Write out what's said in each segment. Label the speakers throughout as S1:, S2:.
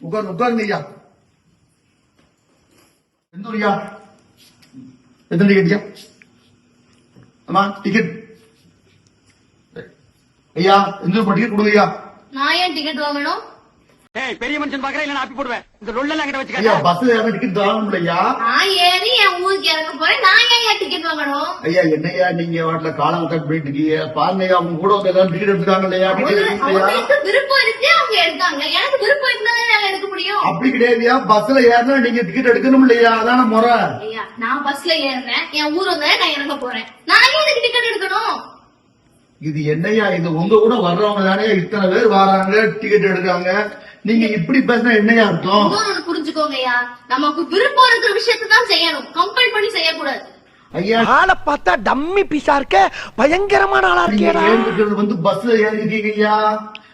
S1: உட்காருங்க ஐயா. எந்த ஊரியா? எத்தனை டிக்கெட்யா? அம்மா டிக்கெட் ஐயா, எந்த ஊர் டிக்கெட் கொடுங்க ஐயா.
S2: நான் ஏன் டிக்கெட் வாங்கணும்?
S3: பெரிய மனுஷன் பாக்குறேன் இல்ல ஆப்பி போடுவேன். இந்த ரொல்லெல்லாம் கிட்ட
S1: ஐயா,
S3: வச்சுக்க.
S1: பஸ்ல ஏற டிக்கெட் வாங்கணும் ஐயா.
S2: நான் ஏறி என் ஊருக்கு இறங்க போறேன். நான் ஏன் டிக்கெட் வாங்கணும்?
S1: ஐயா, என்னையா நீங்க வாட்டில காலம் கட் போயிட்டு இருக்கீங்க. பாருங்க ஐயா, அவங்க கூட வந்து ஏதாவது டிக்கெட் எடுத்துக்காங்க இல்லையா?
S2: அவங்களுக்கு விருப்பம் இருக்கு, அவங்க எடுத்தாங்க. எனக்கு விருப்பம் இருந்தாலும் நான் எடுக்க முடியும்.
S1: அப்படி கிடையாதுயா, பஸ்ல ஏறினா நீங்க டிக்கெட் எடுக்கணும் இல்லையா? அதான முறை.
S2: ஐயா, நான் பஸ்ல ஏறுறேன், என் ஊர் வந்து நான் இறங்க போறேன். நான் ஏன் எனக்கு டிக்கெட் எடுக்கணும்?
S1: இது என்னையா, இது உங்க கூட வர்றவங்க தானே இத்தனை பேர் வராங்க, டிக்கெட் எடுக்காங்க. நீங்க இப்படி பேசினா என்னையா அர்த்தம்?
S2: இன்னொன்னு புரிஞ்சுக்கோங்க ஐயா, நமக்கு விருப்பம் இருக்கிற விஷயத்தை தான் செய்யணும், கம்பல் பண்ணி செய்யக்கூடாது.
S1: ஐயா,
S3: ஆளை பார்த்தா டம்மி பீஸா இருக்க, பயங்கரமான ஆளா
S1: நீங்க
S3: இருக்கேடா.
S1: ஏறிக்கிறது வந்து பஸ்ல ஏறிருக்கீங்க ஐயா.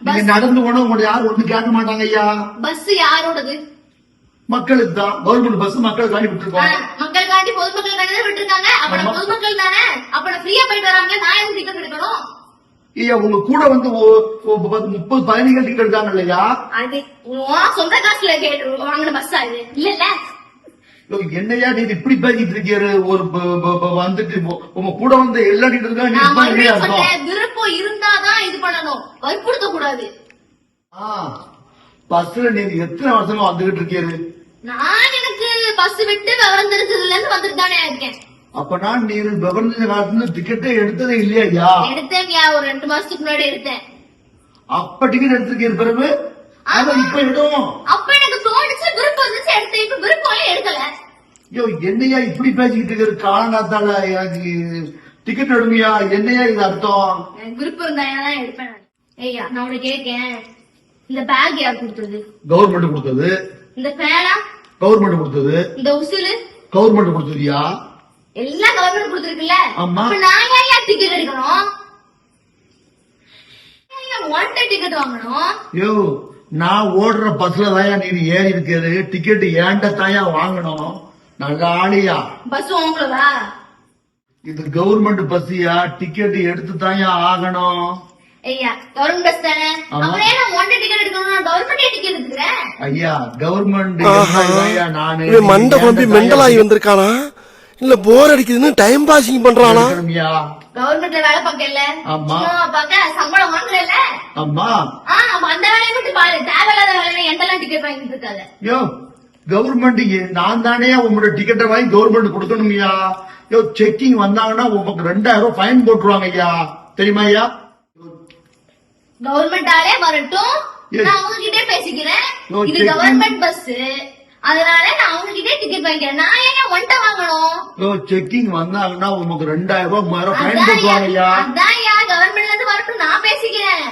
S1: நீங்க நடந்து போனா உங்களை யாரும் ஒண்ணு கேட்க மாட்டாங்க ஐயா.
S2: பஸ் யாரோடது?
S1: மக்களுக்கு தான். கவர்மெண்ட் பஸ் மக்களுக்கு அனுப்பி விட்டுருக்கோம்.
S2: மக்களுக்காண்டி பொதுமக்களுக்காண்டி தான் விட்டுருக்காங்க. அப்ப நான் பொதுமக்கள் தானே, அப்ப நான் ஃப்ரீயா போயிட்டு வராங்க, நான் எதுக்கு டிக்கெட் எடுக்கணும்?
S1: ஐயா, உங்க கூட வந்து 30 பயணிகள் டிக்கெட் எடுக்காங்க இல்லையா?
S2: அது சொந்த காசுல வாங்கின பஸ் அது இல்ல.
S1: என்னையா நீங்க இப்படி பேசிட்டு இருக்கீரு? ஒரு வந்துட்டு உங்க கூட வந்து எல்லா டிக்கெட் இருக்காங்க.
S2: நான் மறுபடியும் சொல்றேன், விருப்பம் இருந்தாதான் இது பண்ணணும், வற்புறுத்த கூடாது.
S1: பஸ்ல நீங்க எத்தனை வருஷமா வந்துகிட்டு இருக்கீரு?
S2: நான் எனக்கு பஸ் விட்டு விவரம் தெரிஞ்சதுல இருந்து வந்துட்டு தானே இருக்கேன்.
S1: அப்பனா நீ விவரம் காலத்துல டிக்கெட்டே எடுத்ததே இல்லையா?
S2: எடுத்தேன், ஒரு 2 மாசத்துக்கு முன்னாடி எடுத்தேன்.
S1: அப்ப டிக்கெட் எடுத்திருக்கீங்க பிறகு? அத இப்ப எடுவோம்.
S2: அப்ப எனக்கு தோணுச்சு, விருப்பம் இருந்துச்சு, எடுத்தேன். இப்ப விருப்பம் எடுக்கல.
S1: ஐயோ, என்னையா இப்படி பேசிக்கிட்டு இருக்கிற? காலங்காத்தால எனக்கு டிக்கெட் எடுமையா? என்னையா இது அர்த்தம்?
S2: எனக்கு விருப்பம் இருந்தா தான் எடுப்பேன். ஐயா, நான் உனக்கு கேட்கேன், இந்த பேக் யார் கொடுத்தது?
S1: கவர்மெண்ட் கொடுத்தது. இந்த
S2: பேனா
S1: கவர்மெண்ட் கொடுத்தது.
S2: இந்த உசுலு
S1: கவர்மெண்ட் கொடுத்ததுயா?
S2: எல்லாம் கவர்மெண்ட் கொடுத்திருக்குல்ல.
S1: ஆமா.
S2: அப்ப நான் ஏன் டிக்கெட் எடுக்கணும்? ஒன் டே டிக்கெட் வாங்கணும்.
S1: ஐயோ, நான் ஓடுற பஸ்ல தாயா நீ ஏறி இருக்கிறது. டிக்கெட் ஏண்ட தாயா வாங்கணும். நல்ல ஆளியா?
S2: பஸ் உங்களதா?
S1: இது கவர்மெண்ட் பஸ்ஸியா? டிக்கெட் எடுத்து தாயா ஆகணும்.
S2: ஐயா, கவர்மெண்ட் பஸ் தானே, அப்புறம் ஏன் ஒன் டே டிக்கெட் எடுக்கணும்? கவர்மெண்டே டிக்கெட் எடுத்துக்கிறேன்.
S1: ஐயா, கவர்மெண்ட் நானு
S3: மண்டை குழம்பி மெண்டலாகி வந்திருக்கானா இல்ல போர் அடிக்குதுன்னு டைம் பாசிங் பண்றானா?
S2: கவர்மெண்ட்ல வேலை பார்க்கல,
S1: ஆமா,
S2: பார்க்க சம்பளம் வாங்குறல.
S1: ஆமா,
S2: அந்த வேலையை மட்டும் பாரு, தேவையில்லாத வேலையில எந்தெல்லாம் டிக்கெட் வாங்கிட்டு இருக்காது.
S1: யோ, கவர்மெண்ட் நான் தானே உங்களோட டிக்கெட்டை வாங்கி கவர்மெண்ட் கொடுக்கணும்யா. யோ, செக்கிங் வந்தாங்கன்னா உங்களுக்கு 2000 ரூபாய் ஃபைன் போட்டுருவாங்க ஐயா, தெரியுமா ஐயா?
S2: கவர்மெண்டாலே வரட்டும், நான் உங்ககிட்டே பேசிக்கிறேன். இது கவர்மெண்ட் பஸ், அதனால நான் உங்ககிட்டே டிக்கெட் வாங்கிக்கிறேன். நான் ஏன் ஒன்ட்ட வாங்கணும்?
S1: செக்கிங் வந்தாங்கன்னா உங்களுக்கு 2000 ரூபாய் 3000 ஃபைன் போட்டுருவாங்க ஐயா.
S2: அதான் கவர்மெண்ட்ல இருந்து வரட்டும், நான் பேசிக்கிறேன்.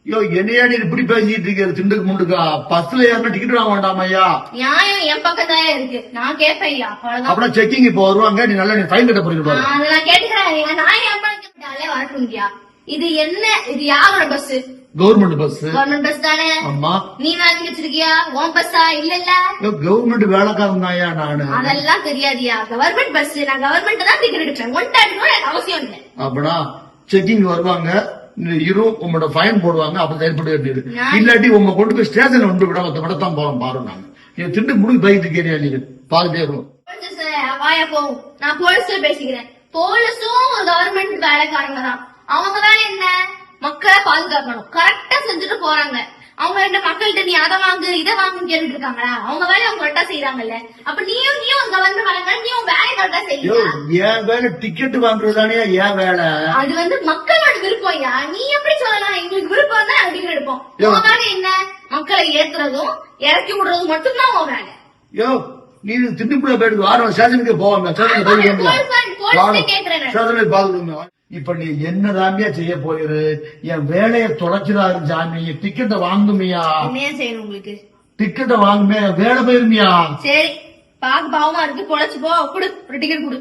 S1: யோ, என்னையா நீ இப்படி பேசிட்டு இருக்க? திண்டுக்கு முண்டுக்கா பஸ்ல ஏறினா டிக்கெட் வாங்க வேண்டாமா ஐயா?
S2: நியாயம் என் பக்கம் தான் இருக்கு, நான் கேட்பேன் ஐயா.
S1: அப்புறம் செக்கிங் இப்போ வருவாங்க, நீ நல்லா நீ ஃபைன் கட்ட போறீங்க.
S2: அதை நான் கேட்டுக்கிறேன். நான் என் பக்கம் வரட்டும் ஐயா. இது என்ன, இது யாரோட bus?
S1: Government bus.
S2: Government bus தானே?
S1: ஆமா.
S2: நீ வாங்கி வச்சிருக்கியா? உன் பஸ்ஸா? இல்ல
S1: கவர்மெண்ட் வேலைக்காரன் தான்யா நானு.
S2: அதெல்லாம் தெரியாதியா? கவர்மெண்ட் பஸ், நான் கவர்மெண்ட் தான் டிக்கெட் எடுப்பேன். ஒன்ட்ட எடுக்கணும் எனக்கு அவசியம் இல்லை.
S1: அப்படின்னா செக்கிங் வருவாங்க, உங்களோட ஃபைன் போடுவாங்க, அப்ப செயல்பட வேண்டியது. இல்லாட்டி உங்க கொண்டு போய் ஸ்டேஷன்ல வந்து விடத்தான் போறோம். பாரு, நாங்க திண்டு முடிஞ்சு போயிட்டு இருக்கேன். நீங்க பாத்துட்டே இருக்கும்.
S2: வாயா போகும், நான் போலீஸ்ல பேசிக்கிறேன். போலீஸும் ஒரு கவர்மெண்ட் வேலைக்காரங்க தான். அவங்க வேலை என்ன? மக்களை பாதுகாக்கணும். கரெக்டா செஞ்சுட்டு போறாங்க. அவங்க என்ன மக்கள்கிட்ட நீ அதை வாங்கு இதை வாங்குன்னு கேட்டுட்டு இருக்காங்களா? அவங்க வேலையை அவங்க கரெக்டா செய்யறாங்கல்ல. அப்ப நீயும் கவர்மெண்ட் வேலை, நீயும் வேலை கரெக்டா செய்யணும்.
S1: என் வேலை டிக்கெட் வாங்குறதானே என் வேலை.
S2: அது வந்து மக்களோட விருப்பம். நீ எப்படி சொல்லலாம்? எங்களுக்கு விருப்பம் தான் டிக்கெட் எடுப்போம். உன் வேலை என்ன? மக்களை ஏத்துறதும் இறக்கி விடுறதும் மட்டும்தான் உன் வேலை.
S1: யோ, நீ திண்டுக்குள்ள போயிட்டு வாரம் ஸ்டேஷனுக்கு போவாங்க. ஸ்டேஷனுக்கு பாத்துருங்க. இப்ப நீ என்னதாமியா செய்ய போயிரு? என் வேலையை தொலைச்சிடாரு சாமி. டிக்கெட்டை வாங்குமியா?
S2: என்ன செய்யணும் உங்களுக்கு?
S1: டிக்கெட்டை வாங்குமே, வேலை போயிருமியா?
S2: சரி, பாக்க பாவமா இருக்கு, பொழைச்சு போ. குடு, ஒரு டிக்கெட் குடு.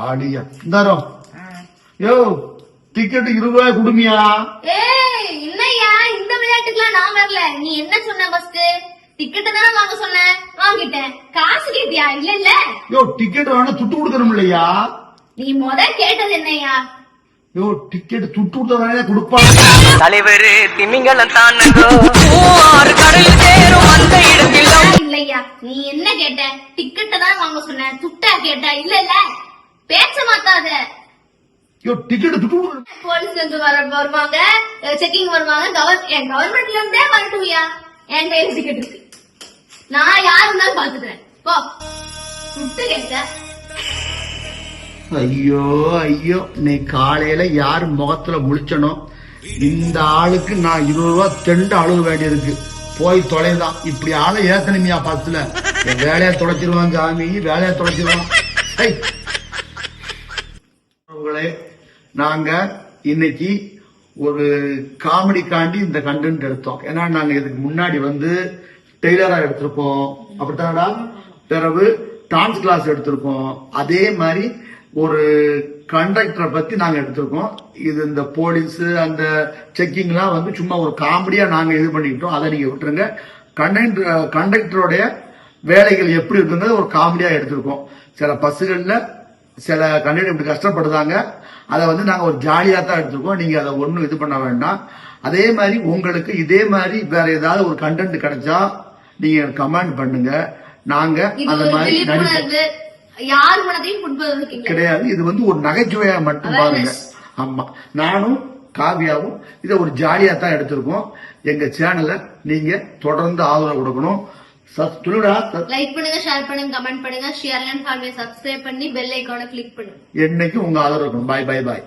S1: ஆடியா இந்தாரோ. யோ, டிக்கெட் 20 ரூபாய் குடுமியா?
S2: ஏய், இல்லையா, இந்த விளையாட்டுக்குலாம் நான் வரல. நீ என்ன சொன்ன? ஃபர்ஸ்ட் டிக்கெட் தானே வாங்க சொன்ன, வாங்கிட்டேன். காசு கேட்டியா? இல்ல.
S1: யோ, டிக்கெட் வேணா துட்டு கொடுக்கணும் இல்லையா?
S2: நீ கேட்டது என்னையா?
S1: யோ டிக்கெட் துட்டு விட்டதானே கொடுப்பாங்க.
S4: தலைவர் திமிங்கலம் தானோ ஆறு கடல் சேரும் அந்த இடத்தில்
S2: இல்லையா நீ என்ன கேட்ட? டிக்கெட்ட தான் வாங்க சொன்ன, துட்டா கேட்ட? இல்ல பேச்ச மாத்தாத.
S1: யோ டிக்கெட் துட்டு
S2: போலீஸ்ல இருந்து வருவாங்க, செக்கிங் வருவாங்க, கவர்மெண்ட்ல இருந்தே வரட்டும்யா. என் கையில டிக்கெட் இருக்கு, நான் யாரு இருந்தாலும் பாத்துக்கிறேன். போ துட்டு கேட்ட.
S1: ஐயோ ஐயோ, நீ காலையில யாரு முகத்துல முழிச்சனோ இந்த ஆளுக்கு நான் 20 ரூபாய் தெண்டு அழுக வேண்டியிருக்கு. போய் தொலைதான். இப்படி ஆளை ஏத்தனமியா பஸ்ல வேலையை தொலைச்சிருவான் சாமி, வேலையை தொலைச்சிருவான். நாங்க இன்னைக்கு ஒரு காமெடிக்காண்டி இந்த கண்டென்ட் எடுத்தோம். ஏன்னா நாங்க இதுக்கு முன்னாடி வந்து டெய்லரா எடுத்திருக்கோம், அப்படித்தானடா, பிறகு டான்ஸ் கிளாஸ் எடுத்திருக்கோம், அதே மாதிரி ஒரு கண்டக்டரை பத்தி நாங்க எடுத்திருக்கோம். இது இந்த போலீஸ் அந்த செக்கிங் எல்லாம் வந்து சும்மா ஒரு காமெடியா நாங்க இது பண்ணிக்கிட்டோம். அதை நீங்க விட்டுருங்க. கண்டக்டருடைய வேலைகள் எப்படி இருக்குங்கிறது ஒரு காமெடியா எடுத்திருக்கோம். சில பஸ்ஸுகள்ல சில கண்டக்டர் இப்படி கஷ்டப்படுதாங்க, அதை வந்து நாங்க ஒரு ஜாலியா தான் எடுத்திருக்கோம். நீங்க அதை ஒண்ணும் இது பண்ண வேண்டாம். அதே மாதிரி உங்களுக்கு இதே மாதிரி வேற ஏதாவது ஒரு கண்டென்ட் கிடைச்சா நீங்க கமெண்ட் பண்ணுங்க. நாங்க அந்த மாதிரி நடிப்போம்.
S2: யார் மனதையும் புண்படுத்த
S1: கிடையாது. இது வந்து ஒரு நகைச்சுவையா மட்டும் பாருங்க. ஆமா, நானும் காவியாவும் இதை ஒரு ஜாலியா தான் எடுத்திருக்கோம். எங்க சேனலை நீங்க தொடர்ந்து ஆதரவு கொடுக்கணும்.
S2: லைக் பண்ணுங்க, ஷேர் பண்ணுங்க, கமெண்ட் பண்ணுங்க, ஷேர் அண்ட் சப்ஸ்கிரைப் பண்ணி பெல் ஐகானை கிளிக் பண்ணுங்க.
S1: என்னைக்கு உங்க ஆதரவு இருக்கணும். பாய் பாய் பாய்.